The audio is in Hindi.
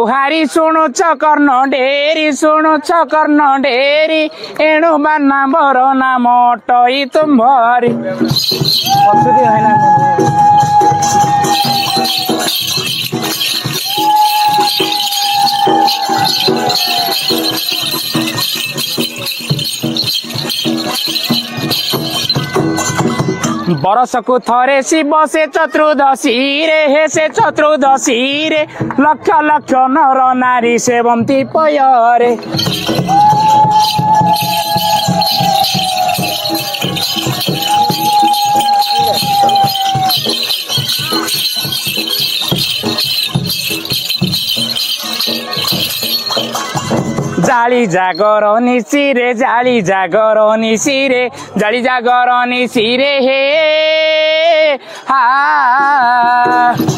गुहारी शुणुछ कर्ण डेरी शुणुछ कर्ण डेरी एणु बाना बर नाम टई तुम्हारी बरसकु थरे शिव से चतुर्दशी रे हे से चतुर्दशी रे लक्ष लक्ष नर नारी सेवंती पयरे जाली जागर निशिरे जाली जागर निशिरे जाली जागर निशिरे हे हा